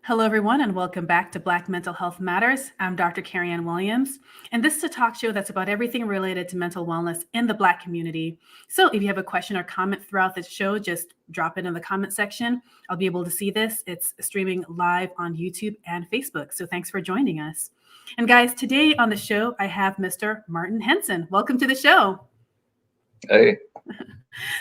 Hello, everyone, and welcome back to Black Mental Health Matters. I'm Dr. Carrie Ann Williams, and this is a talk show that's about everything related to mental wellness in the Black community. So if you have a question or comment throughout the show, just drop it in the comment section. I'll be able to see this. It's streaming live on YouTube and Facebook. So thanks for joining us. And guys, today on the show, I have Mr. Martin Henson. Welcome to the show. Hey.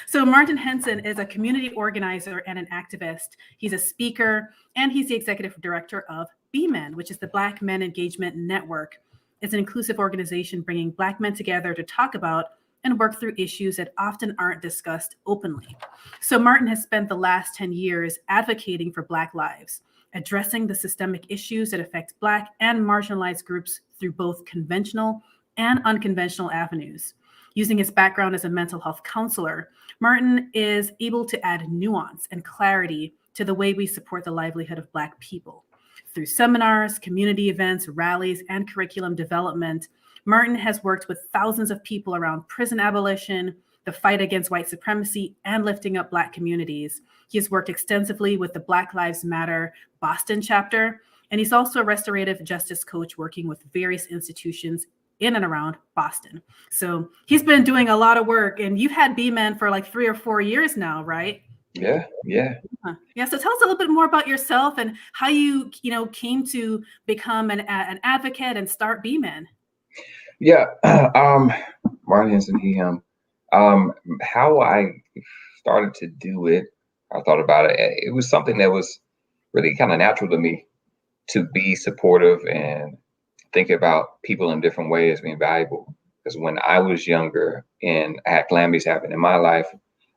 So Martin Henson is a community organizer and an activist. He's a speaker, and he's the executive director of BMEN, which is the Black Men Engagement Network. It's an inclusive organization bringing Black men together to talk about and work through issues that often aren't discussed openly. So Martin has spent the last 10 years advocating for Black lives, addressing the systemic issues that affect Black and marginalized groups through both conventional and unconventional avenues. Using his background as a mental health counselor, Martin is able to add nuance and clarity to the way we support the livelihood of Black people. Through seminars, community events, rallies, and curriculum development, Martin has worked with thousands of people around prison abolition, the fight against white supremacy, and lifting up Black communities. He has worked extensively with the Black Lives Matter Boston chapter, and he's also a restorative justice coach working with various institutions in and around Boston. So he's been doing a lot of work, and you've had BMEN for like 3 or 4 years now, right? Yeah. Yeah. So tell us a little bit more about yourself and how you came to become an advocate and start BMEN. Yeah. Martin Henson, he, him. How I started to do it, I thought about it. It was something that was really kind of natural to me to be supportive and think about people in different ways being valuable. Because when I was younger and I had calamities happen in my life,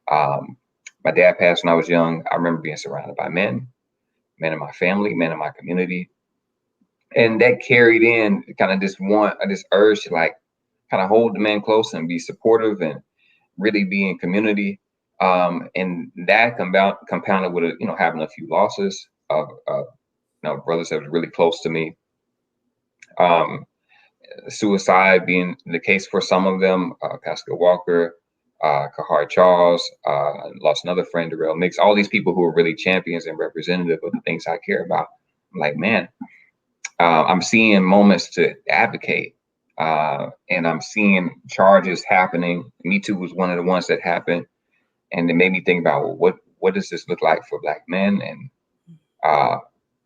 my dad passed when I was young. I remember being surrounded by men in my family, men in my community. And that carried in kind of this urge to like kind of hold the men close and be supportive and really be in community. And that compounded with, having a few losses of brothers that was really close to me. Suicide being the case for some of them, Pascal Walker, Kahar Charles, lost another friend, Darrell Mix, all these people who are really champions and representative of the things I care about. I'm like, man, I'm seeing moments to advocate, and I'm seeing charges happening. Me Too was one of the ones that happened, and it made me think about, well, what does this look like for Black men? And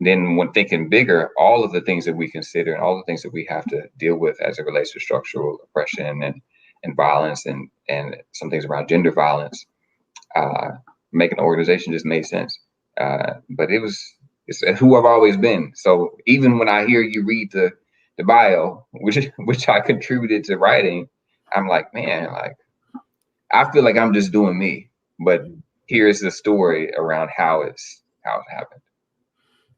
then when thinking bigger, all of the things that we consider and all the things that we have to deal with as it relates to structural oppression and violence and some things around gender violence, making an organization just made sense. But it's who I've always been. So even when I hear you read the bio, which I contributed to writing, I'm like, man, like I feel like I'm just doing me. But here's the story around how it happened.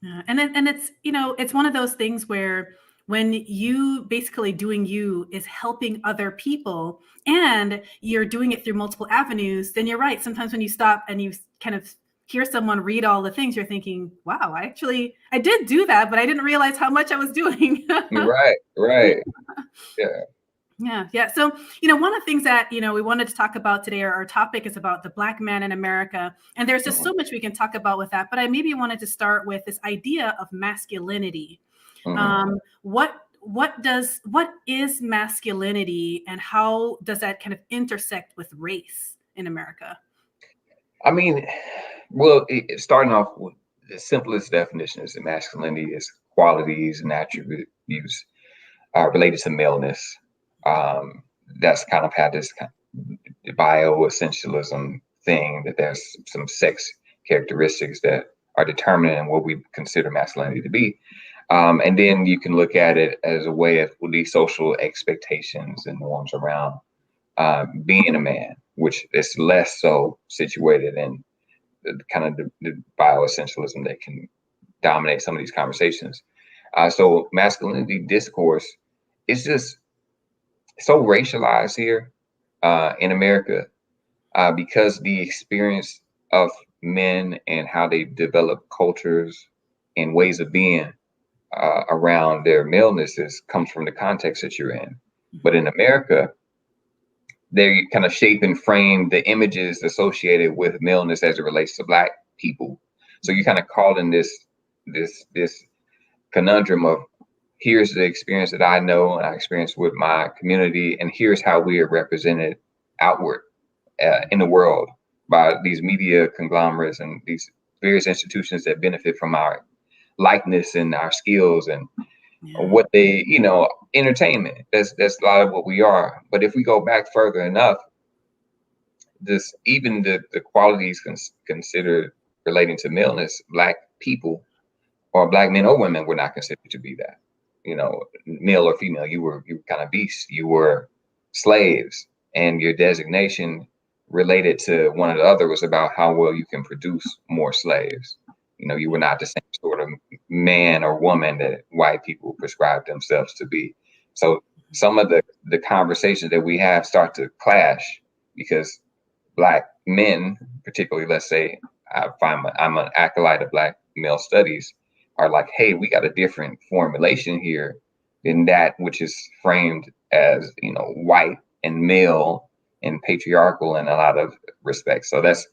Yeah. And it's, it's one of those things where when you basically doing you is helping other people and you're doing it through multiple avenues, then you're right. Sometimes when you stop and you kind of hear someone read all the things, you're thinking, wow, I did do that, but I didn't realize how much I was doing. Right. Yeah. So, one of the things that, we wanted to talk about today, our topic is about the Black man in America. And there's just so much we can talk about with that. But I maybe wanted to start with this idea of masculinity. What is masculinity and how does that kind of intersect with race in America? I mean, well, starting off with the simplest definition is that masculinity is qualities and attributes related to maleness. That's kind of had this bioessentialism thing, that there's some sex characteristics that are determining what we consider masculinity to be. And then you can look at it as a way of these social expectations and norms around being a man, which is less so situated in the bioessentialism that can dominate some of these conversations. So masculinity discourse is just so racialized here in America because the experience of men and how they develop cultures and ways of being around their malenesses comes from the context that you're in. But in America, they kind of shape and frame the images associated with maleness as it relates to Black people. So you're kind of caught in this this conundrum of, here's the experience that I know and I experienced with my community, and here's how we are represented outward in the world by these media conglomerates and these various institutions that benefit from our likeness and our skills and what they, entertainment. That's a lot of what we are. But if we go back further enough, this even the qualities considered relating to maleness, Black people or Black men or women were not considered to be that. Male or female, you were kind of beasts. You were slaves, and your designation related to one or the other was about how well you can produce more slaves. You were not the same sort of man or woman that white people prescribe themselves to be. So some of the conversations that we have start to clash because Black men, particularly, let's say, I'm an acolyte of Black male studies, are like, hey, we got a different formulation here than that which is framed as, white and male and patriarchal in a lot of respects. So that's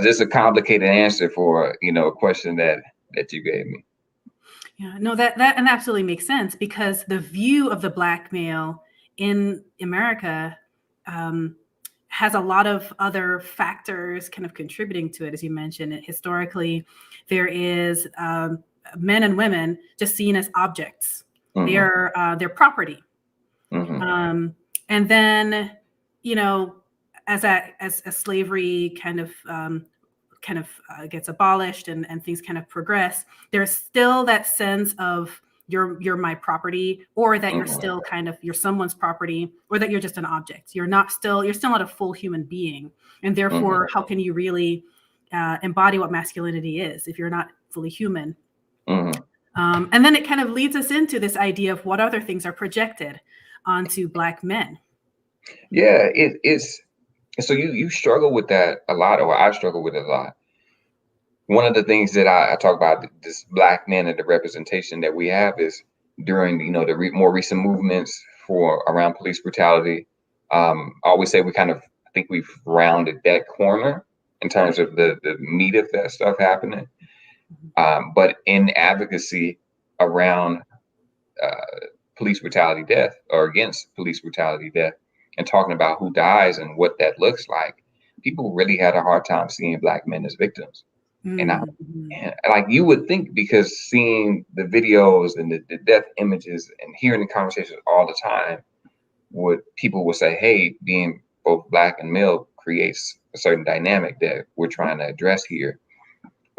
just a complicated answer for, a question that you gave me. Yeah, no, that and absolutely makes sense, because the view of the Black male in America has a lot of other factors kind of contributing to it. As you mentioned, historically, there is men and women just seen as objects. Mm-hmm. They're property. Mm-hmm. And then, as slavery kind of gets abolished and things kind of progress, there's still that sense of you're my property, or that you're still you're someone's property, or that you're just an object. You're still not a full human being. And therefore, how can you really embody what masculinity is if you're not fully human? And then it kind of leads us into this idea of what other things are projected onto Black men. Yeah, it's so you struggle with that a lot, or I struggle with it a lot. One of the things that I talk about, this Black men and the representation that we have, is during the more recent movements around police brutality. I always say I think we've rounded that corner in terms of the meat of that stuff happening. But in advocacy around police brutality death, or against police brutality death, and talking about who dies and what that looks like, people really had a hard time seeing Black men as victims. And like you would think, because seeing the videos and the death images and hearing the conversations all the time, people would say, hey, being both Black and male creates a certain dynamic that we're trying to address here.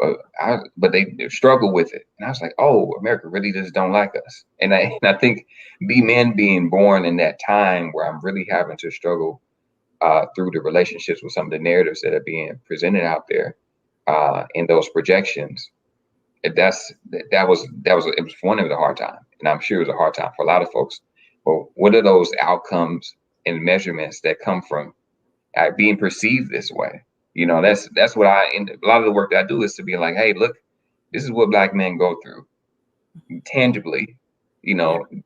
But they struggle with it. And I was like, oh, America really just don't like us. And I think BMEN being born in that time where I'm really having to struggle through the relationships with some of the narratives that are being presented out there in those projections. It was one of the hard time. And I'm sure it was a hard time for a lot of folks. But what are those outcomes and measurements that come from being perceived this way? That's what a lot of the work that I do is to be like, hey, look, this is what Black men go through tangibly,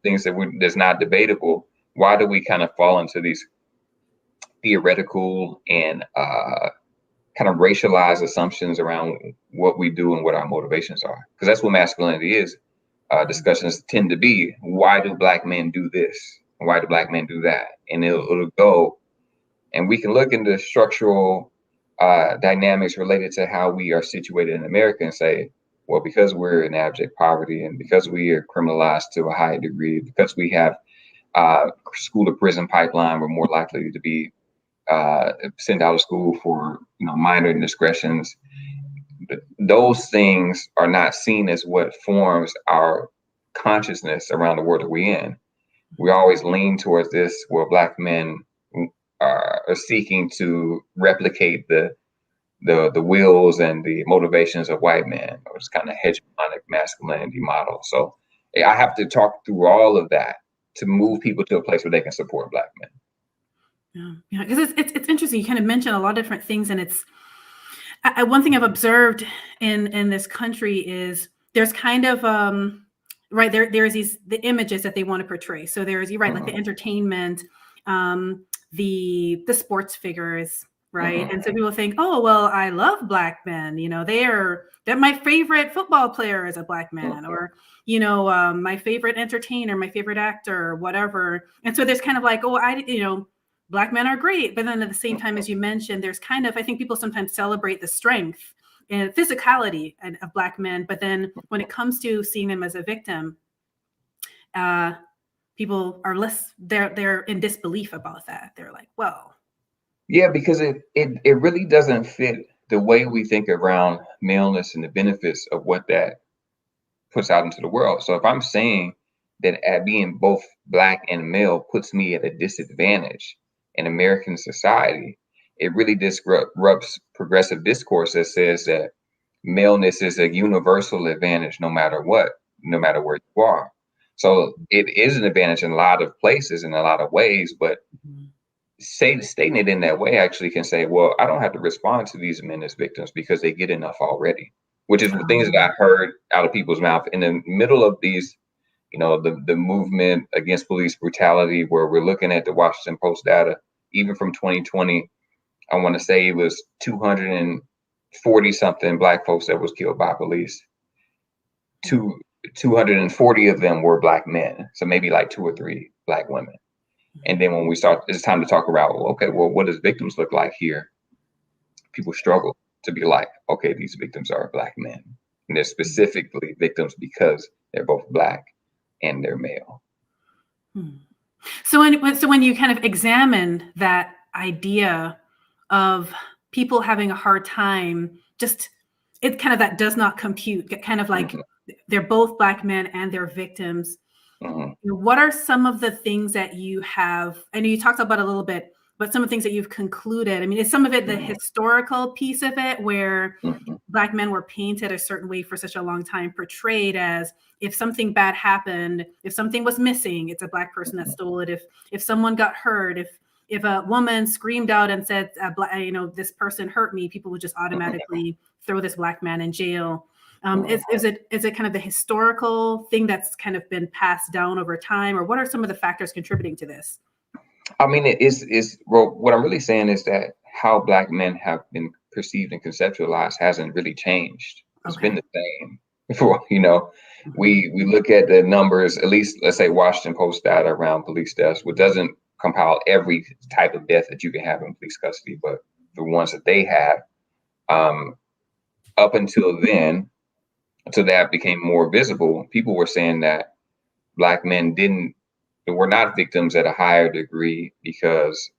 things that's not debatable. Why do we kind of fall into these theoretical and kind of racialized assumptions around what we do and what our motivations are? Because that's what masculinity is. Discussions tend to be, why do Black men do this? Why do Black men do that? And it'll go, and we can look into structural dynamics related to how we are situated in America and say, well, because we're in abject poverty, and because we are criminalized to a high degree, because we have school to prison pipeline, we're more likely to be sent out of school for minor indiscretions. Those things are not seen as what forms our consciousness around the world that we're in. We always lean towards this, where Black men are seeking to replicate the wills and the motivations of white men, or this kind of hegemonic masculinity model. So I have to talk through all of that to move people to a place where they can support Black men. Yeah, because it's interesting. You kind of mentioned a lot of different things, and it's one thing I've observed in this country is there's kind of right there's the images that they want to portray. So there's, you're right, like the entertainment, the sports figures, right? And so people think, oh, well, I love Black men. That my favorite football player is a Black man, or my favorite entertainer, my favorite actor, whatever. And so there's kind of like, oh, Black men are great, but then at the same time, as you mentioned, there's kind of, I think people sometimes celebrate the strength and physicality of Black men, but then when it comes to seeing them as a victim, people are they're in disbelief about that. They're like, well. Yeah, because it really doesn't fit the way we think around maleness and the benefits of what that puts out into the world. So if I'm saying that at being both Black and male puts me at a disadvantage in American society, it really disrupts progressive discourse that says that maleness is a universal advantage no matter what, no matter where you are. So it is an advantage in a lot of places, in a lot of ways, but stating it in that way actually can say, well, I don't have to respond to these men as victims because they get enough already, which is the things that I heard out of people's mouth in the middle of these, the movement against police brutality, where we're looking at the Washington Post data, even from 2020, I want to say it was 240 something Black folks that was killed by police. 240 of them were Black men. So maybe like 2 or 3 Black women. And then when we start, it's time to talk about, what does victims look like here? People struggle to be like, okay, these victims are Black men. And they're specifically victims because they're both Black and they're male. So when you kind of examine that idea of people having a hard time, it kind of that does not compute, kind of like they're both Black men and they're victims. What are some of the things that you have, I know you talked about a little bit, but some of the things that you've concluded? I mean, is some of it the historical piece of it, where Black men were painted a certain way for such a long time, portrayed as if something bad happened, if something was missing, it's a Black person that stole it. If someone got hurt, if a woman screamed out and said, this person hurt me, people would just automatically throw this Black man in jail. Is it kind of the historical thing that's kind of been passed down over time, or what are some of the factors contributing to this? I mean, what I'm really saying is that how Black men have been perceived and conceptualized hasn't really changed. It's been the same. We look at the numbers, at least let's say Washington Post data around police deaths, which doesn't compile every type of death that you can have in police custody, but the ones that they have, up until then, until that became more visible, people were saying that Black men were not victims at a higher degree because,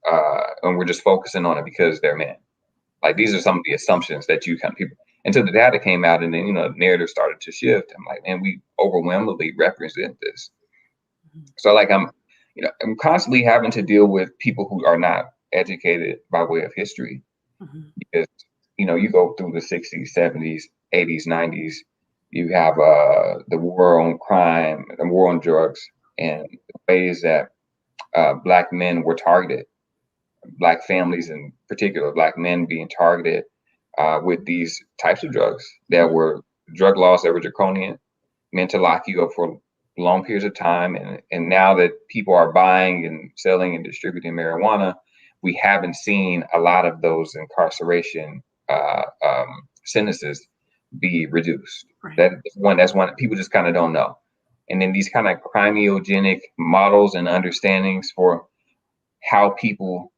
and we're just focusing on it because they're men. Like, these are some of the assumptions that people, until the data came out and then, the narrative started to shift. I'm like, man, we overwhelmingly represent this. So like, I'm constantly having to deal with people who are not educated by way of history, because, you go through the 60s, 70s, 80s, 90s, you have the war on crime, the war on drugs, and the ways that Black men were targeted, Black families in particular, Black men being targeted with these types of drugs that were drug laws that were draconian, meant to lock you up for long periods of time. And now that people are buying and selling and distributing marijuana, we haven't seen a lot of those incarceration sentences be reduced. Right. That's one people just kind of don't know. And then these kind of crimiogenic models and understandings for how people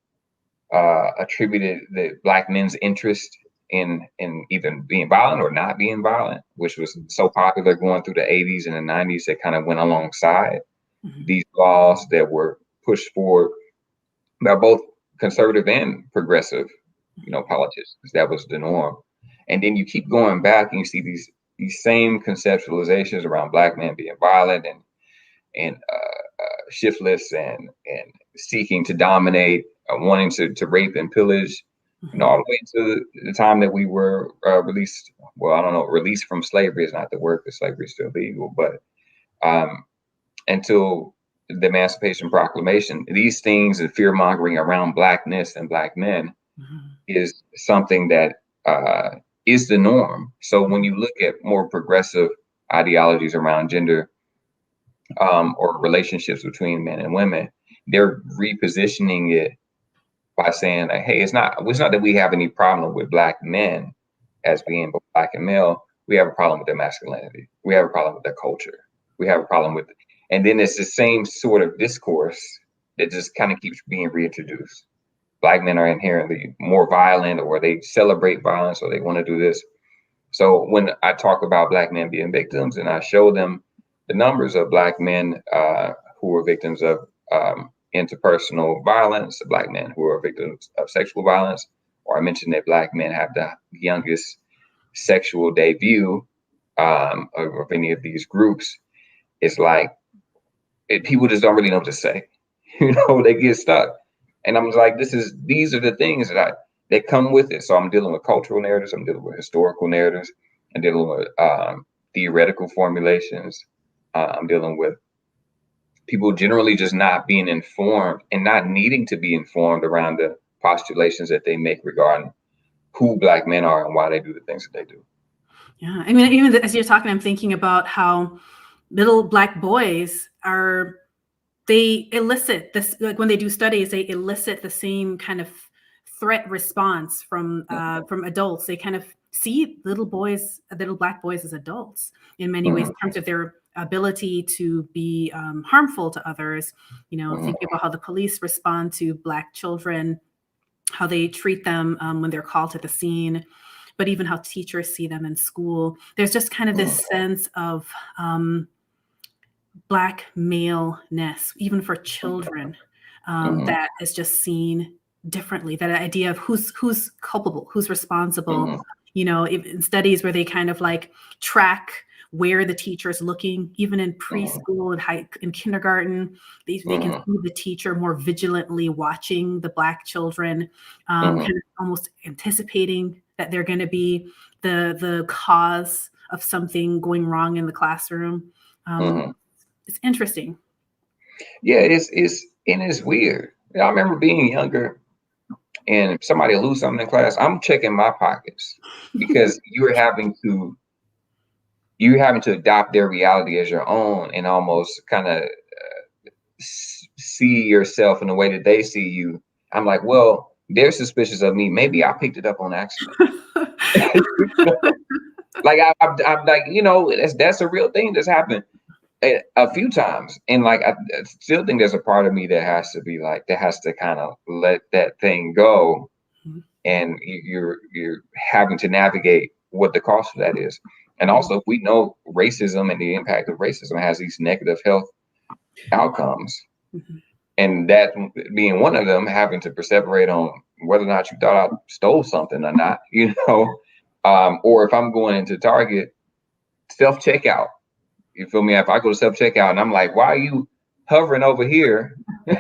attributed the Black men's interest in either being violent or not being violent, which was so popular going through the 80s and the 90s, that kind of went alongside these laws that were pushed forward by both conservative and progressive, politicians. That was the norm. And then you keep going back and you see these same conceptualizations around Black men being violent and shiftless and seeking to dominate, wanting to rape and pillage, all the way to the time that we were released. Well, I don't know, released from slavery is not the word, because slavery is still legal, but until the Emancipation Proclamation, these things and fear mongering around Blackness and Black men is something that is the norm. So when you look at more progressive ideologies around gender or relationships between men and women, they're repositioning it by saying that, hey, it's not that we have any problem with Black men as being both Black and male. We have a problem with their masculinity. We have a problem with their culture. We have a problem with, and then it's the same sort of discourse that just kind of keeps being reintroduced. Black men are inherently more violent, or they celebrate violence, or they want to do this. So when I talk about Black men being victims, and I show them the numbers of Black men who were victims of interpersonal violence, Black men who are victims of sexual violence, or I mentioned that Black men have the youngest sexual debut of any of these groups, it's like people just don't really know what to say. They get stuck. And I'm like, these are the things that come with it. So I'm dealing with cultural narratives, I'm dealing with historical narratives, I'm dealing with theoretical formulations. I'm dealing with people generally just not being informed and not needing to be informed around the postulations that they make regarding who Black men are and why they do the things that they do. Yeah, I mean, even as you're talking, I'm thinking about how little Black boys they elicit this, like when they do studies, they elicit the same kind of threat response from adults. They kind of see little Black boys as adults in many ways, in terms of their ability to be harmful to others. Thinking about how the police respond to Black children, how they treat them when they're called to the scene, but even how teachers see them in school. There's just kind of this sense of Black maleness, even for children, that is just seen differently. That idea of who's culpable, who's responsible. In studies where they kind of like track where the teacher is looking, even in preschool and in kindergarten, they can see the teacher more vigilantly watching the Black children, kind of almost anticipating that they're going to be the cause of something going wrong in the classroom. It's interesting. Yeah, it's weird. I remember being younger, and if somebody will lose something in class, I'm checking my pockets, because you're having to adopt their reality as your own, and almost kind of see yourself in the way that they see you. I'm like, well, they're suspicious of me. Maybe I picked it up on accident. Like I'm like, that's a real thing that's happened a few times, and like I still think there's a part of me that has to kind of let that thing go, and you're having to navigate what the cost of that is. And also, we know racism and the impact of racism has these negative health outcomes, and that being one of them, having to perseverate on whether or not you thought I stole something or not, or if I'm going into Target self-checkout. You feel me? If I go to self-checkout and I'm like, why are you hovering over here?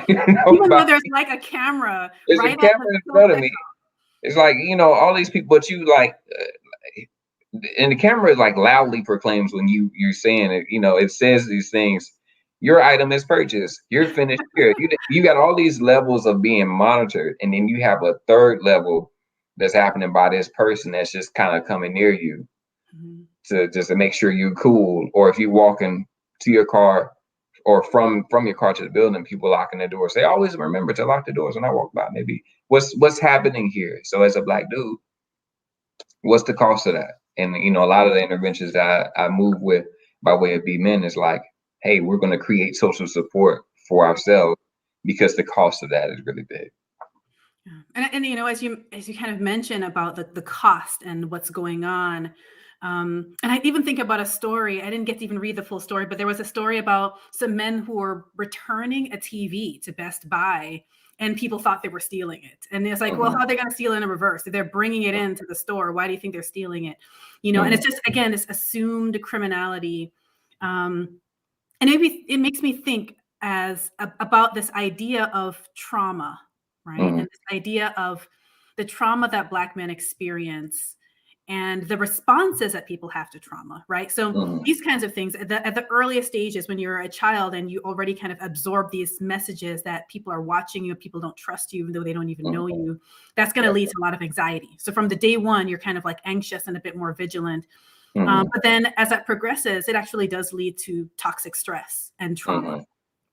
Even though there's like a camera. There's a camera in front of me. It's like, all these people, but you like, and the camera like loudly proclaims when you're saying it, it says these things. Your item is purchased. You're finished here. You got all these levels of being monitored. And then you have a third level that's happening by this person that's just kind of coming near you. To make sure you're cool, or if you're walking to your car or from your car to the building, people locking the doors. They always remember to lock the doors when I walk by. Maybe what's happening here? So as a Black dude, what's the cost of that? And a lot of the interventions that I move with by way of BMEN is like, hey, we're going to create social support for ourselves, because the cost of that is really big. And as you kind of mention about the cost and what's going on. And I even think about a story. I didn't get to even read the full story, but there was a story about some men who were returning a TV to Best Buy, and people thought they were stealing it. And it's like, well, how are they going to steal in a reverse? If they're bringing it into the store, why do you think they're stealing it? And it's just, again, this assumed criminality. And maybe it makes me think about this idea of trauma, right? And this idea of the trauma that Black men experience, and the responses that people have to trauma, right? So these kinds of things at the earliest stages, when you're a child and you already kind of absorb these messages that people are watching you, people don't trust you, even though they don't even know you, that's going to lead to a lot of anxiety. So from the day one, you're kind of like anxious and a bit more vigilant. But then as that progresses, it actually does lead to toxic stress and trauma.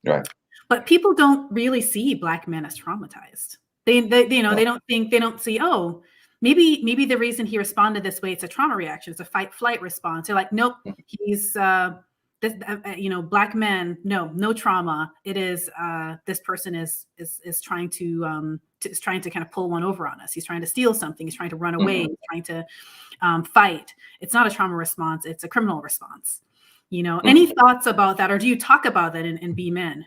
Right. But people don't really see Black men as traumatized. They No. they don't see, oh, maybe the reason he responded this way, it's a trauma reaction, it's a fight flight response. They're like, nope, he's this, Black men, no trauma. It is this person is trying to kind of pull one over on us. He's trying to steal something. He's trying to run away. He's trying to fight. It's not a trauma response. It's a criminal response. Any thoughts about that, or do you talk about that in BMEN?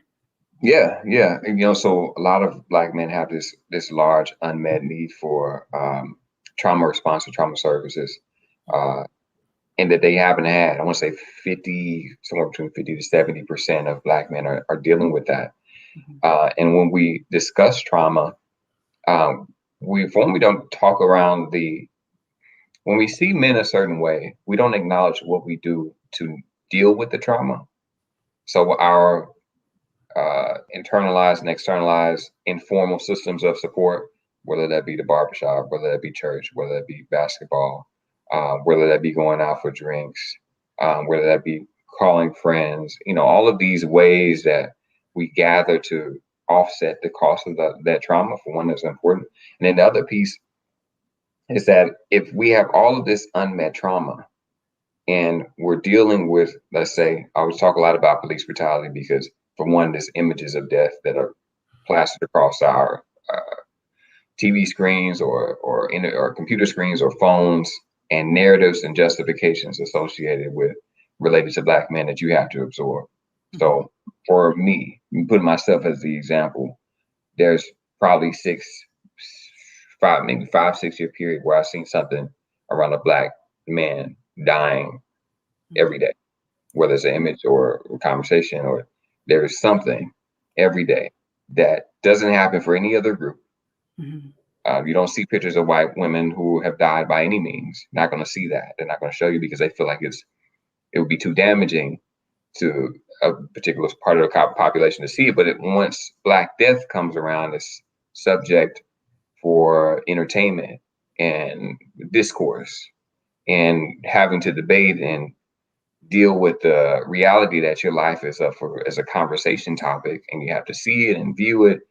Yeah. So a lot of Black men have this large unmet need for trauma response and trauma services, and that they haven't had. I want to say somewhere between 50 to 70% of Black men are dealing with that. And when we discuss trauma, we don't talk around when we see men a certain way, we don't acknowledge what we do to deal with the trauma. So our internalized and externalized informal systems of support, whether that be the barbershop, whether that be church, whether that be basketball, whether that be going out for drinks, whether that be calling friends, all of these ways that we gather to offset the cost of that trauma, for one, is important. And then the other piece is that if we have all of this unmet trauma and we're dealing with, let's say, I always talk a lot about police brutality because, for one, there's images of death that are plastered across our TV screens or computer screens or phones, and narratives and justifications associated with related to Black men that you have to absorb. So for me, putting myself as the example, there's probably 5-6 year period where I've seen something around a Black man dying every day, whether it's an image or a conversation, or there is something every day that doesn't happen for any other group. You don't see pictures of white women who have died by any means. Not going to see that. They're not going to show you because they feel like it would be too damaging to a particular part of the population to see it. But once Black death comes around, it's subject for entertainment and discourse and having to debate and deal with the reality that your life is up for as a conversation topic, and you have to see it and view it.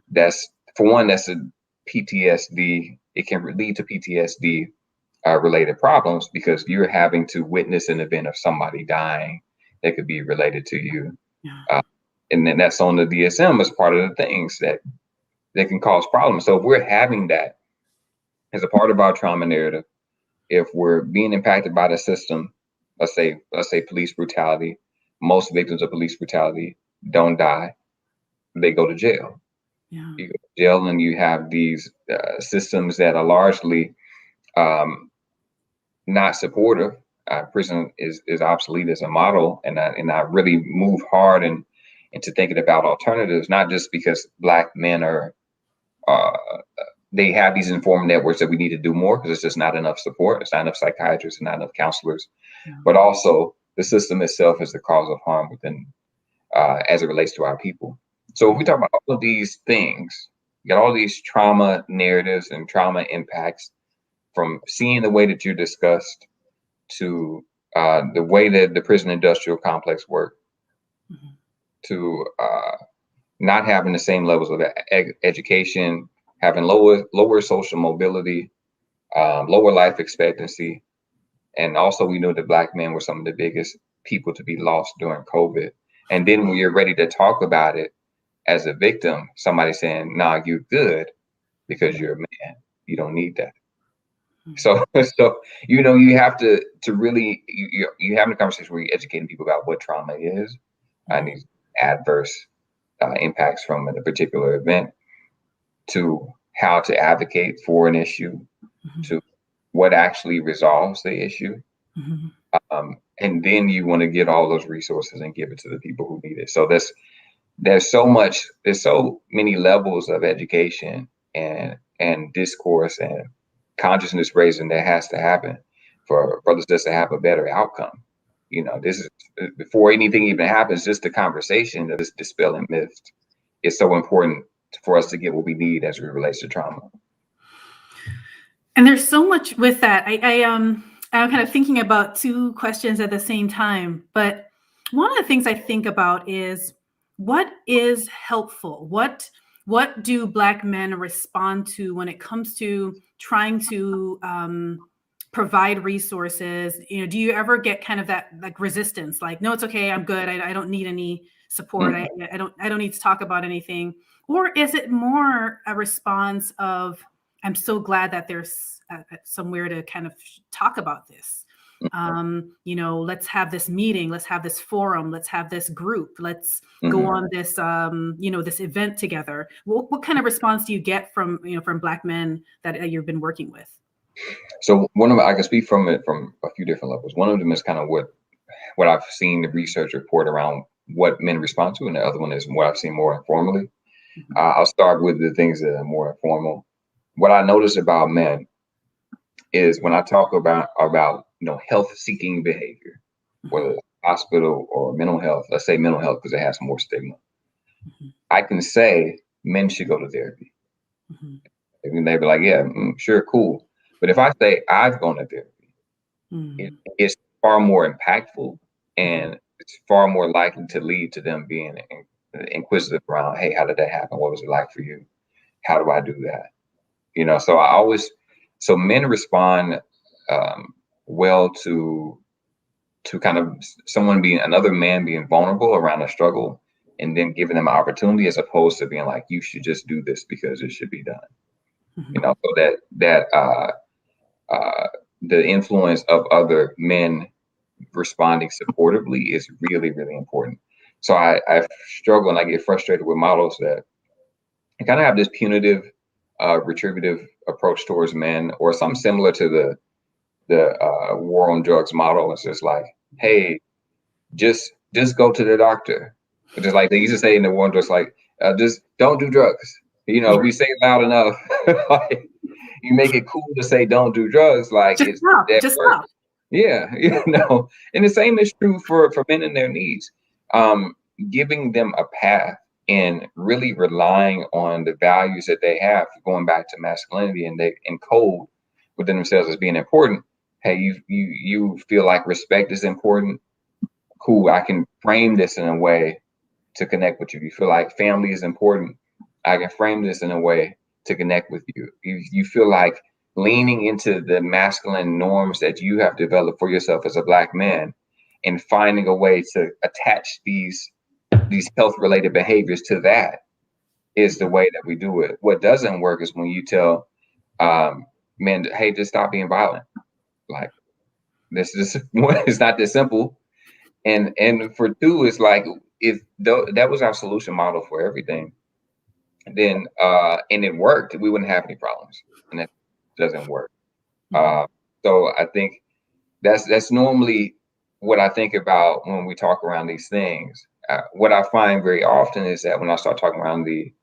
That's, for one, that's a PTSD. It can lead to PTSD related problems because you're having to witness an event of somebody dying that could be related to you. And then that's on the DSM as part of the things that can cause problems. So if we're having that as a part of our trauma narrative, if we're being impacted by the system, let's say police brutality, most victims of police brutality don't die, they go to jail. You go to jail and you have these systems that are largely not supportive. Prison is obsolete as a model, and I really move hard into thinking about alternatives, not just because Black men are they have these informed networks that we need to do more because it's just not enough support. It's not enough psychiatrists, not enough counselors, but also the system itself is the cause of harm within as it relates to our people. So if we talk about all of these things, you got all these trauma narratives and trauma impacts, from seeing the way that you discussed to the way that the prison industrial complex work, to not having the same levels of education, having lower social mobility, lower life expectancy. And also we know that Black men were some of the biggest people to be lost during COVID. And then when you're ready to talk about it as a victim, somebody saying, nah, you're good because you're a man. You don't need that. So you have to really, you having a conversation where you're educating people about what trauma is and these adverse impacts from a particular event, to how to advocate for an issue, to what actually resolves the issue. And then you want to get all those resources and give it to the people who need it. So there's so many levels of education and discourse and consciousness raising that has to happen for brothers just to have a better outcome. This is, before anything even happens, just the conversation that is dispelling myths is so important for us to get what we need as it relates to trauma. And there's so much with that. I'm kind of thinking about two questions at the same time, but one of the things I think about is what is helpful? What what do Black men respond to when it comes to trying to provide resources? You know, do you ever get kind of that like resistance, like, no, it's okay, I'm good, I don't need any support, I don't need to talk about anything? Or is it more a response of, I'm so glad that there's somewhere to kind of talk about this? You know, let's have this meeting, let's have this forum, let's have this group, let's go on this, you know, this event together. What kind of response do you get from, you know, from Black men that you've been working with? So I can speak from it from a few different levels. One of them is kind of what I've seen the research report around what men respond to, and the other one is what I've seen more informally. I'll start with the things that are more informal. What I notice about men is when I talk about you know, health-seeking behavior, whether it's hospital or mental health. Let's say mental health because it has more stigma. I can say men should go to therapy. And they be like, yeah, sure, cool. But if I say I've gone to therapy, it's far more impactful, and it's far more likely to lead to them being inquisitive around, hey, how did that happen? What was it like for you? How do I do that? You know, so men respond well to kind of another man being vulnerable around a struggle, and then giving them an opportunity, as opposed to being like, you should just do this because it should be done. You know, so that the influence of other men responding supportively is really, really important. So I struggle and I get frustrated with models that kind of have this punitive, retributive approach towards men, or something similar to the war on drugs model. It's just like, hey, just go to the doctor. Just like they used to say in the war on drugs, like, just don't do drugs. You know, if we say it loud enough, like, you make it cool to say don't do drugs, like just stop. Yeah, you know, and the same is true for men and their needs. Giving them a path and really relying on the values that they have, going back to masculinity, and they encode within themselves as being important. Hey, you feel like respect is important. Cool, I can frame this in a way to connect with you. You feel like family is important. I can frame this in a way to connect with you. You feel like leaning into the masculine norms that you have developed for yourself as a Black man, and finding a way to attach these health-related behaviors to that is the way that we do it. What doesn't work is when you tell men, hey, just stop being violent. Like, this is it's not this simple. And for two, it's like, if that was our solution model for everything, then and it worked, we wouldn't have any problems. And that doesn't work. So I think that's normally what I think about when we talk around these things. What I find very often is that when I start talking around the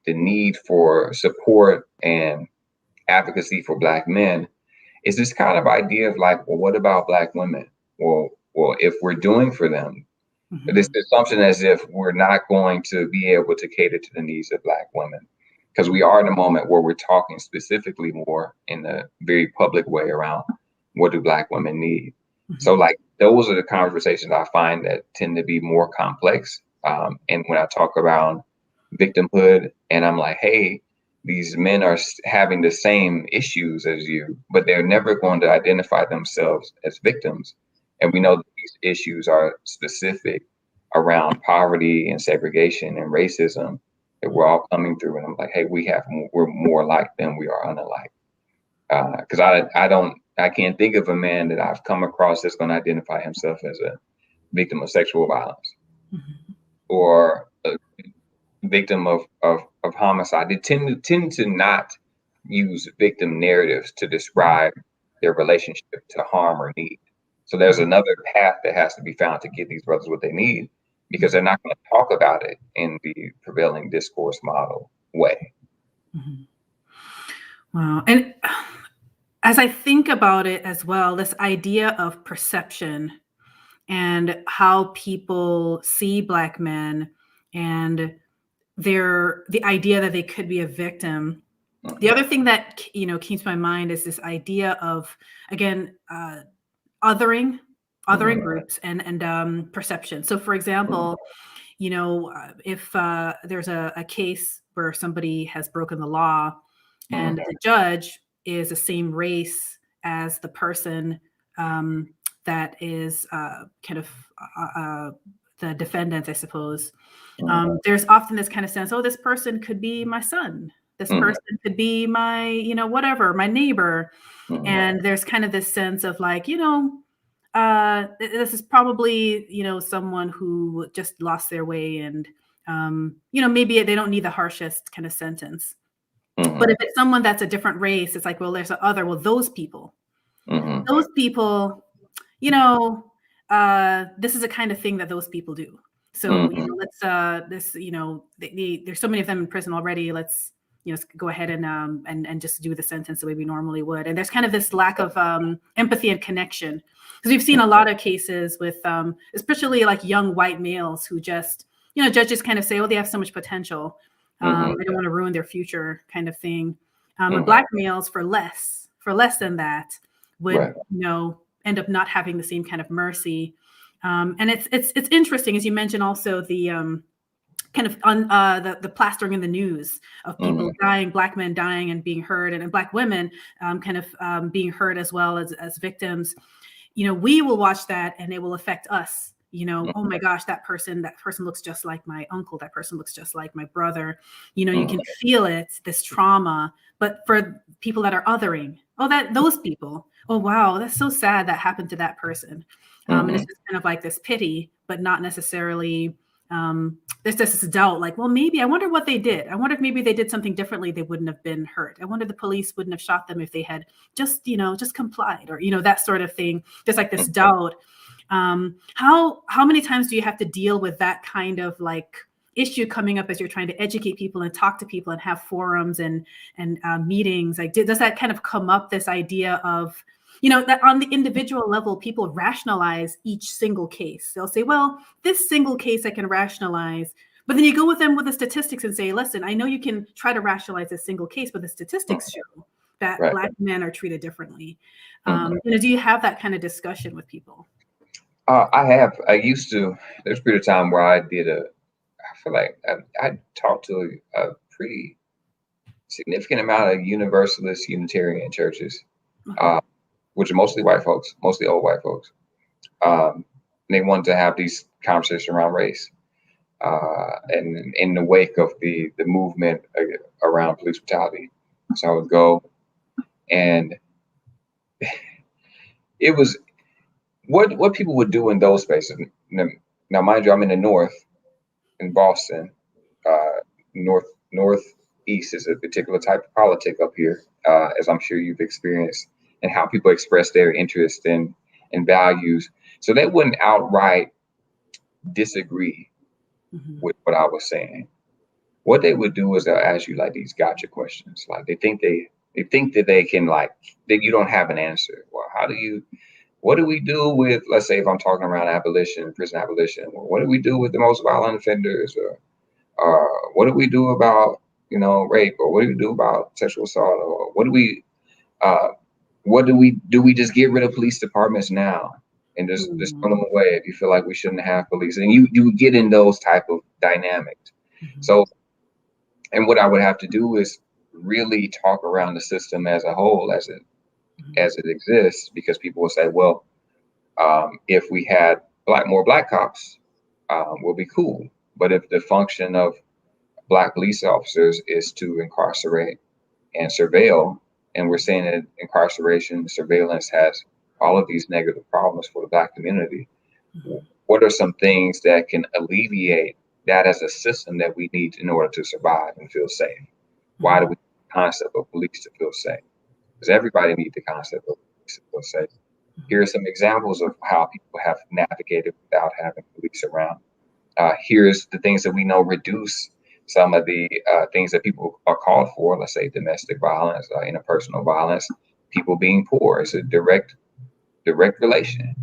need for support and advocacy for Black men, is this kind of idea of like, well, what about Black women? Well, if we're doing for them, this assumption as if we're not going to be able to cater to the needs of Black women, because we are in a moment where we're talking specifically more in a very public way around what do Black women need. So like, those are the conversations I find that tend to be more complex. And when I talk about victimhood, and I'm like, hey, these men are having the same issues as you, but they're never going to identify themselves as victims. And we know that these issues are specific around poverty and segregation and racism that we're all coming through. And I'm like, hey, we're more alike than we are unalike. Because I can't think of a man that I've come across that's going to identify himself as a victim of sexual violence or a victim of homicide. They tend to not use victim narratives to describe their relationship to harm or need. So there's another path that has to be found to get these brothers what they need, because they're not going to talk about it in the prevailing discourse model way. Wow. And as I think about it as well, this idea of perception and how people see Black men, and the idea that they could be a victim. The other thing that, you know, came to my mind is this idea of, again, othering groups and perception. So for example, if there's a case where somebody has broken the law and Mhm. the judge is the same race as the person that is kind of the defendant, I suppose. Mhm. There's often this kind of sense, oh, this person could be my son. This Mhm. person could be my, whatever, my neighbor. Mhm. And there's kind of this sense of like, this is probably, someone who just lost their way and, maybe they don't need the harshest kind of sentence. But Mhm. if it's someone that's a different race, it's like, well, there's those people, Mhm. those people, this is a kind of thing that those people do. So, Mhm. let's, there's so many of them in prison already. Let's, go ahead and just do the sentence the way we normally would. And there's kind of this lack of empathy and connection, because we've seen a lot of cases with, especially like young white males who just, judges kind of say, oh, they have so much potential. Mhm. I don't want to ruin their future, kind of thing. And Mhm. black males for less than that would, Right. end up not having the same kind of mercy. And it's interesting, as you mentioned, also the kind of the plastering in the news of people Mhm. dying, black men dying and being heard, and black women kind of being heard as well as victims. We will watch that and it will affect us. Oh my gosh, that person looks just like my uncle. That person looks just like my brother. You Mhm. can feel it, this trauma. But for people that are othering, those people, oh wow, that's so sad that happened to that person. And it's Mhm. just kind of like this pity, but not necessarily. There's just this doubt, like, well, maybe I wonder what they did. I wonder if maybe they did something differently, they wouldn't have been hurt. I wonder the police wouldn't have shot them if they had just complied, or that sort of thing. Just like this doubt. How many times do you have to deal with that kind of like issue coming up as you're trying to educate people and talk to people and have forums and meetings? Like, does that kind of come up, this idea of that on the individual level, people rationalize each single case? They'll say, well, this single case I can rationalize. But then you go with them with the statistics and say, listen, I know you can try to rationalize a single case, but the statistics show that Right. Black men are treated differently. Mhm. Do you have that kind of discussion with people? I have. I used to. There's a period of time where I did I feel like I talked to a pretty significant amount of Universalist Unitarian churches, Okay. uh, which are mostly white folks, mostly old white folks. And they wanted to have these conversations around race. And in the wake of the movement around police brutality, so I would go, and it was what people would do in those spaces. Now, mind you, I'm in the north in Boston. Uh, Northeast is a particular type of politic up here, as I'm sure you've experienced, and how people express their interest and values. So they wouldn't outright disagree Mhm. with what I was saying. What they would do is they'll ask you like these gotcha questions. Like they think that they can, like, that you don't have an answer. Well, what do we do with, let's say if I'm talking around abolition, prison abolition, well, what do we do with the most violent offenders, or what do we do about rape, or what do we do about sexual assault, or uh, do we just get rid of police departments now and just throw Mhm. them away if you feel like we shouldn't have police? And you get in those type of dynamics. Mhm. So, and what I would have to do is really talk around the system as a whole, Mhm. as it exists, because people will say, well, if we had more black cops, we'll be cool. But if the function of black police officers is to incarcerate and surveil, and we're saying that incarceration, surveillance has all of these negative problems for the black community, Mhm. what are some things that can alleviate that as a system that we need in order to survive and feel safe? Why do Mhm. we need the concept of police to feel safe? Because everybody needs the concept of police to feel safe. Mhm. Here are some examples of how people have navigated without having police around. Here's the things that we know reduce some of the things that people are called for. Let's say domestic violence, interpersonal violence, people being poor is a direct relation.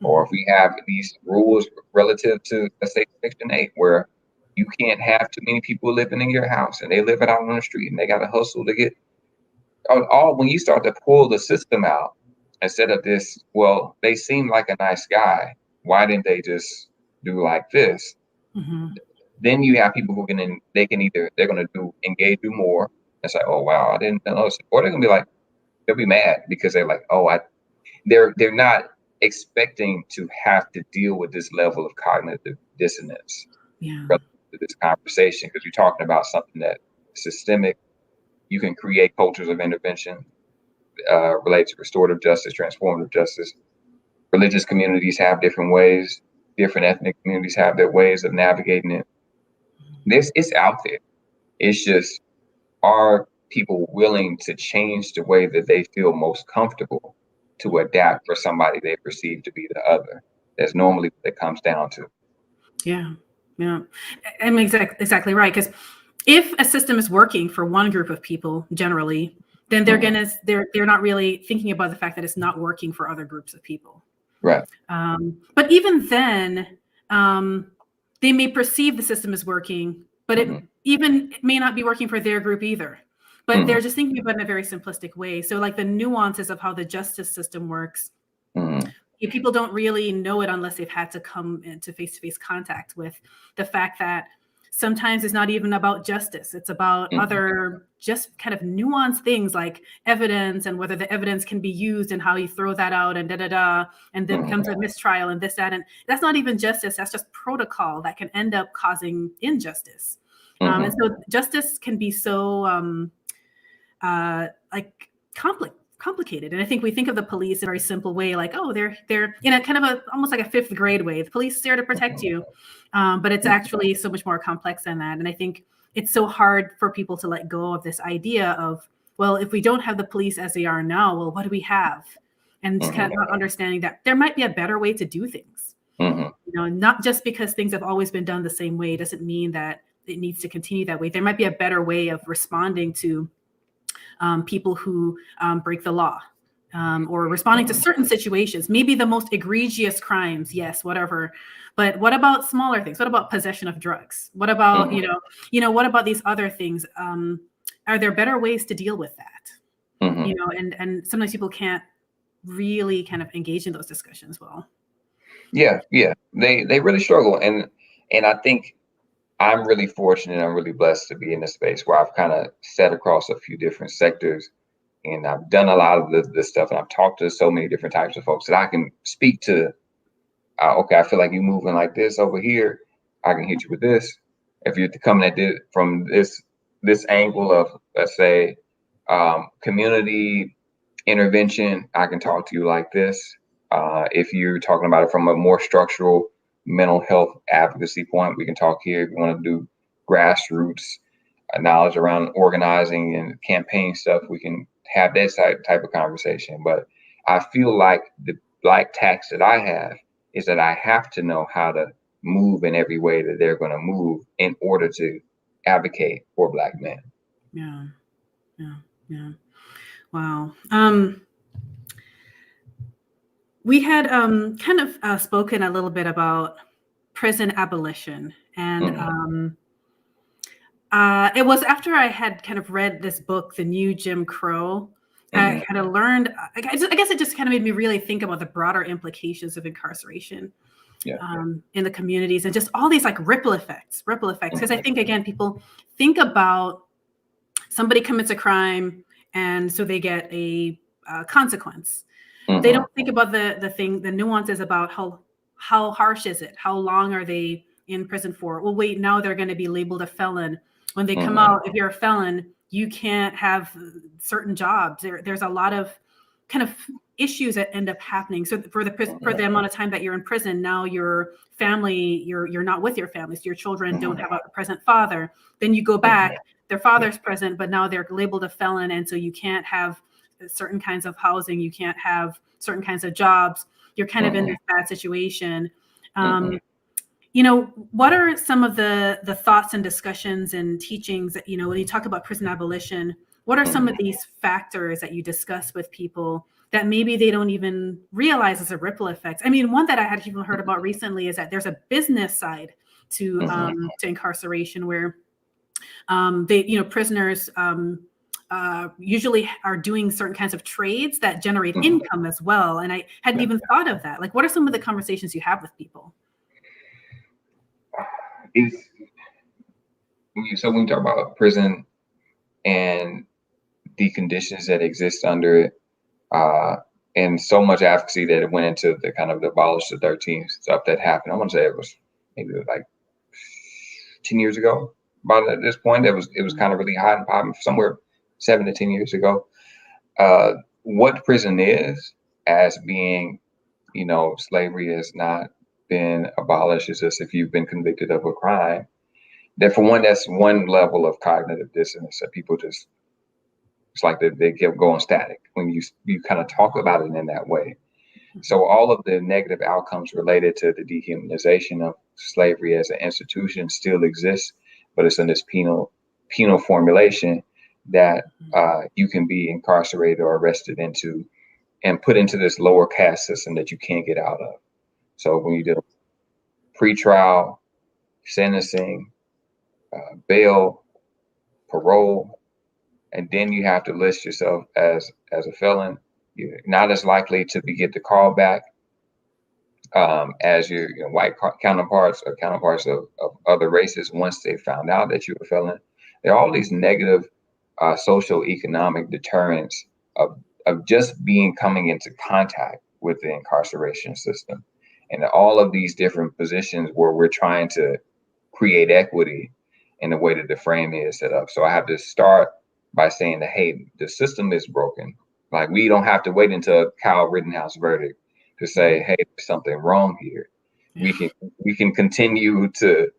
Or Mhm. if we have these rules relative to, let's say, Section 8, where you can't have too many people living in your house and they live it out on the street and they got to hustle to get all. When you start to pull the system out, instead of this, well, they seem like a nice guy. Why didn't they just do like this? Then you have people who they're going to do more. It's like, oh wow, I didn't know this. Or they're going to be like, they'll be mad because they're like, they're not expecting to have to deal with this level of cognitive dissonance relative to this conversation, because you're talking about something that is systemic. You can create cultures of intervention related to restorative justice, transformative justice. Religious communities have different ways. Different ethnic communities have their ways of navigating it. It's out there. It's just, are people willing to change the way that they feel most comfortable to adapt for somebody they perceive to be the other? That's normally what it comes down to. Yeah. I mean, exactly right. Because if a system is working for one group of people generally, then they're not really thinking about the fact that it's not working for other groups of people. Right. But even then, they may perceive the system is working, but it may not be working for their group either. But they're just thinking about it in a very simplistic way. So like the nuances of how the justice system works, people don't really know it unless they've had to come into face-to-face contact with the fact that sometimes it's not even about justice. It's about other just kind of nuanced things like evidence and whether the evidence can be used and how you throw that out and and then becomes a mistrial and this, that, and that's not even justice. That's just protocol that can end up causing injustice. And so justice can be so complicated. And I think we think of the police in a very simple way, like, oh, they're in a kind of almost like a fifth grade way. The police are there to protect you. But it's actually so much more complex than that. And I think it's so hard for people to let go of this idea of, well, if we don't have the police as they are now, well, what do we have? And just kind of not understanding that there might be a better way to do things. Not just because things have always been done the same way doesn't mean that it needs to continue that way. There might be a better way of responding to people who break the law, or responding to certain situations, maybe the most egregious crimes, yes, whatever. But what about smaller things? What about possession of drugs? What about, what about these other things? Are there better ways to deal with that? And sometimes people can't really kind of engage in those discussions well. Yeah. They really struggle. And I think I'm really fortunate. I'm really blessed to be in a space where I've kind of sat across a few different sectors, and I've done a lot of this stuff, and I've talked to so many different types of folks that I can speak to. Okay, I feel like you're moving like this over here. I can hit you with this. If you're coming at it from this angle of, let's say, community intervention, I can talk to you like this. If you're talking about it from a more structural mental health advocacy point, we can talk here. If you want to do grassroots knowledge around organizing and campaign stuff, we can have that type of conversation. But I feel like the black tax that I have is that I have to know how to move in every way that they're going to move in order to advocate for Black men. Yeah. Wow. We had kind of spoken a little bit about prison abolition, and it was after I had kind of read this book, The New Jim Crow. I kind of learned, I guess it just kind of made me really think about the broader implications of incarceration in the communities, and just all these like ripple effects. Because I think, again, people think about somebody commits a crime and so they get a consequence. They don't think about the nuances about how harsh is it? How long are they in prison for? Well, wait, now they're going to be labeled a felon. When they come out, if you're a felon, you can't have certain jobs. There's a lot of kind of issues that end up happening. So for the amount of time that you're in prison, now your family, you're not with your family. So your children don't have a present father. Then you go back, their father's present, but now they're labeled a felon. And so you can't have certain kinds of housing. You can't have certain kinds of jobs. You're kind of in this bad situation. What are some of the thoughts and discussions and teachings that, when you talk about prison abolition, what are some of these factors that you discuss with people that maybe they don't even realize as a ripple effect? I mean, one that I had even heard about recently is that there's a business side to incarceration where prisoners usually are doing certain kinds of trades that generate income as well. And I hadn't even thought of that. Like, what are some of the conversations you have with people? it's when you talk about prison and the conditions that exist under it, and so much advocacy that it went into the kind of the abolish the 13 stuff that happened. I want to say it was maybe like 10 years ago. About at this point, it was kind of really hot and popping somewhere 7 to 10 years ago. What prison is as being, slavery has not been abolished. It's just if you've been convicted of a crime, that for one, that's one level of cognitive dissonance that people just, it's like they kept going static when you kind of talk about it in that way. So all of the negative outcomes related to the dehumanization of slavery as an institution still exists, but it's in this penal formulation that you can be incarcerated or arrested into and put into this lower caste system that you can't get out of. So when you do pretrial, sentencing, bail, parole, and then you have to list yourself as a felon, you're not as likely to get the call back as your white counterparts or counterparts of other races once they found out that you're a felon. There are all these negative social economic deterrents of just coming into contact with the incarceration system, and all of these different positions where we're trying to create equity in the way that the frame is set up. So I have to start by saying that, hey, the system is broken. Like, we don't have to wait until a Kyle Rittenhouse verdict to say, hey, there's something wrong here. We can continue to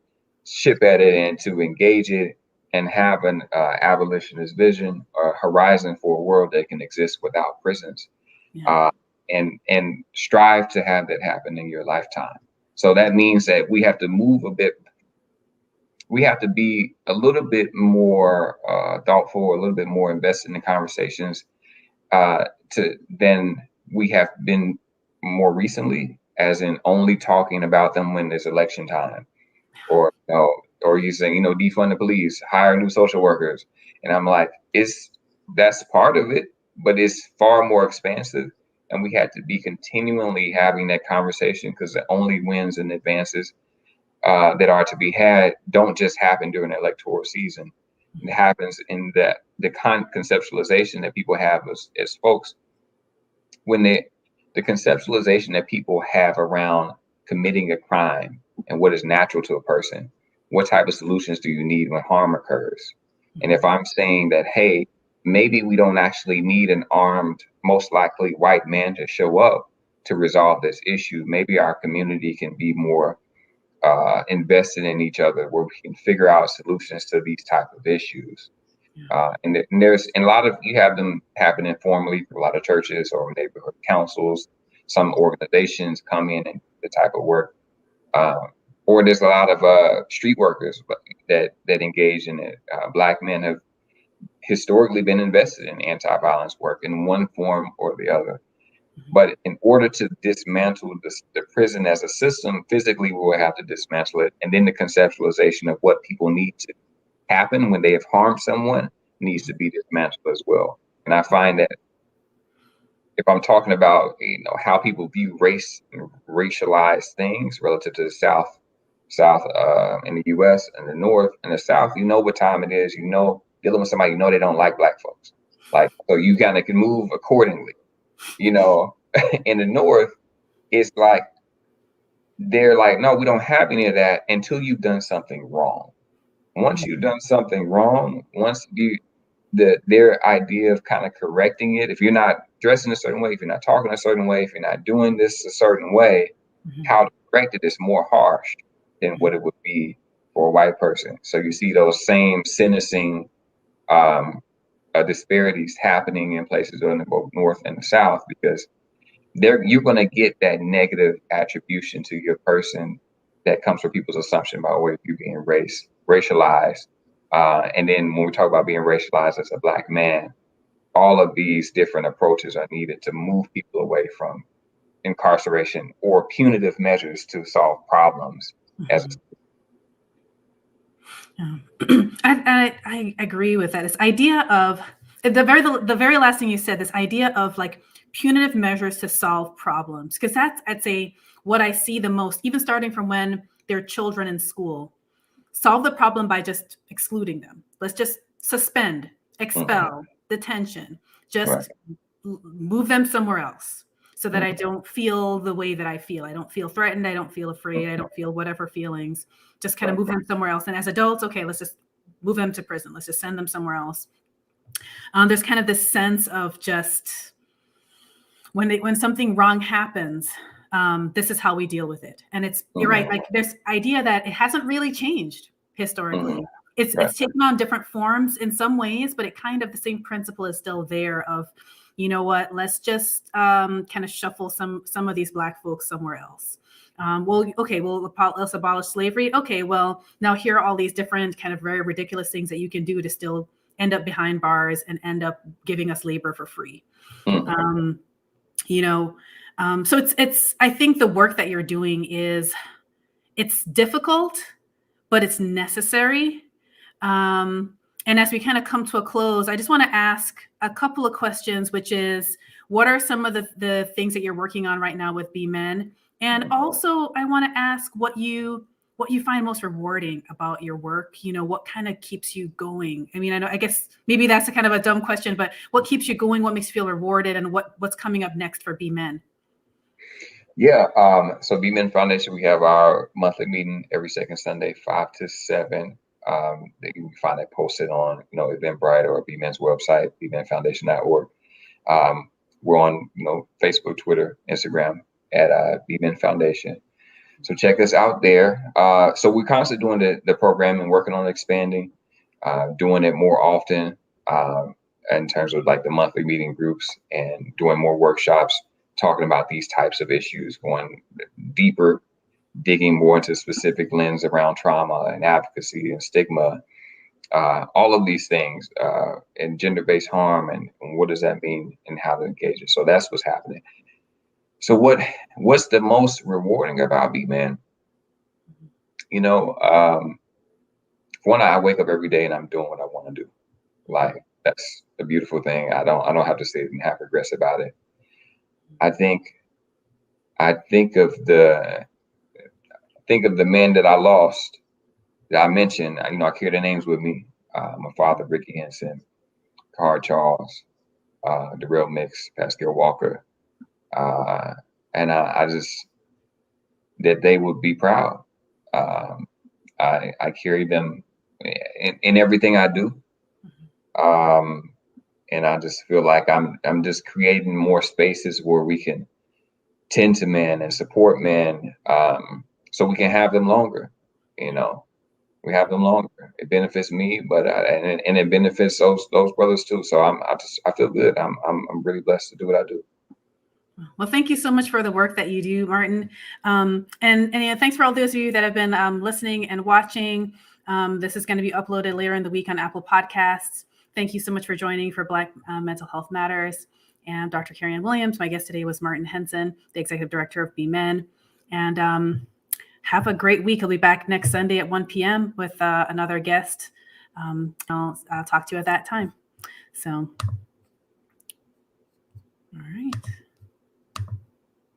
chip at it and to engage it and have an abolitionist vision or horizon for a world that can exist without prisons, and strive to have that happen in your lifetime. So that means that we have to move a bit. We have to be a little bit more thoughtful, a little bit more invested in the conversations than we have been more recently, as in only talking about them when there's election time, or you saying, defund the police, hire new social workers. And I'm like, that's part of it, but it's far more expansive. And we had to be continually having that conversation, because the only wins and advances that are to be had don't just happen during the electoral season. It happens in the conceptualization that people have as folks, when the conceptualization that people have around committing a crime and what is natural to a person. What type of solutions do you need when harm occurs? And if I'm saying that, hey, maybe we don't actually need an armed, most likely white man to show up to resolve this issue, maybe our community can be more invested in each other, where we can figure out solutions to these type of issues. And there's a lot of, you have them happen informally through a lot of churches or neighborhood councils. Some organizations come in and the type of work, or there's a lot of street workers that engage in it. Black men have historically been invested in anti-violence work in one form or the other. But in order to dismantle the prison as a system, physically we will have to dismantle it. And then the conceptualization of what people need to happen when they have harmed someone needs to be dismantled as well. And I find that if I'm talking about, how people view race and racialized things relative to the South in the U.S. and the North and the South, what time it is, dealing with somebody, they don't like Black folks. Like, so you kind of can move accordingly. In the North, it's like, they're like, no, we don't have any of that until you've done something wrong. Once you've done something wrong, their idea of kind of correcting it, if you're not dressing a certain way, if you're not talking a certain way, if you're not doing this a certain way, how to correct it is more harsh than what it would be for a white person. So you see those same sentencing disparities happening in places in both North and the South, because you're going to get that negative attribution to your person that comes from people's assumption about where you're being racialized. And then when we talk about being racialized as a Black man, all of these different approaches are needed to move people away from incarceration or punitive measures to solve problems. I agree with that. This idea of the very last thing you said, this idea of like punitive measures to solve problems, because that's, I'd say, what I see the most, even starting from when they're children in school. solve the problem by just excluding them. Let's just suspend, expel, detention, just move them somewhere else so that I don't feel the way that I feel. I don't feel threatened. I don't feel afraid. I don't feel whatever feelings. Just kind of move them somewhere else. And as adults, okay, let's just move them to prison. Let's just send them somewhere else. There's kind of this sense of just when something wrong happens, this is how we deal with it. And you're right, like this idea that it hasn't really changed historically. It's taken on different forms in some ways, but it kind of the same principle is still there of, you know what, let's just kind of shuffle some of these Black folks somewhere else. Let's abolish slavery. Okay, well, now here are all these different kind of very ridiculous things that you can do to still end up behind bars and end up giving us labor for free. So it's I think the work that you're doing it's difficult, but it's necessary. And as we kind of come to a close, I just want to ask a couple of questions, which is, what are some of the things that you're working on right now with BMEN? And also, I want to ask what you find most rewarding about your work. What kind of keeps you going? I mean, I guess maybe that's a kind of a dumb question, but what keeps you going? What makes you feel rewarded? And what's coming up next for BMEN? Yeah. So BMEN Foundation, we have our monthly meeting every second Sunday, 5 to 7. That you can find it posted on, Eventbrite or BMEN's website, bmenfoundation.org. We're on, Facebook, Twitter, Instagram at BMEN Foundation. So check us out there. So we're constantly doing the program and working on expanding, doing it more often in terms of like the monthly meeting groups and doing more workshops, talking about these types of issues, going deeper, digging more into specific lens around trauma and advocacy and stigma, all of these things, and gender-based harm and what does that mean and how to engage it. So that's what's happening. So what's the most rewarding about BMEN? One, I wake up every day and I'm doing what I want to do. Like, that's a beautiful thing. I don't have to sit and have regrets about it. I think of the men that I lost, that I mentioned. I carry their names with me. My father, Ricky Henson, Kahar Charles, Darrell Mix, Pascal Walker. And I just, that they would be proud. I carry them in everything I do. And I just feel like I'm just creating more spaces where we can tend to men and support men, so we can have them longer. We have them longer. It benefits me, but and it benefits those brothers too. So I feel good. I'm really blessed to do what I do. Well, thank you so much for the work that you do, Martin. And thanks for all those of you that have been listening and watching. This is going to be uploaded later in the week on Apple Podcasts. Thank you so much for joining for Black Mental Health Matters. And Dr. Carrie Ann Williams. My guest today was Martin Henson, the Executive Director of BMEN. And have a great week. I'll be back next Sunday at 1 p.m. with another guest. I'll talk to you at that time. So, all right.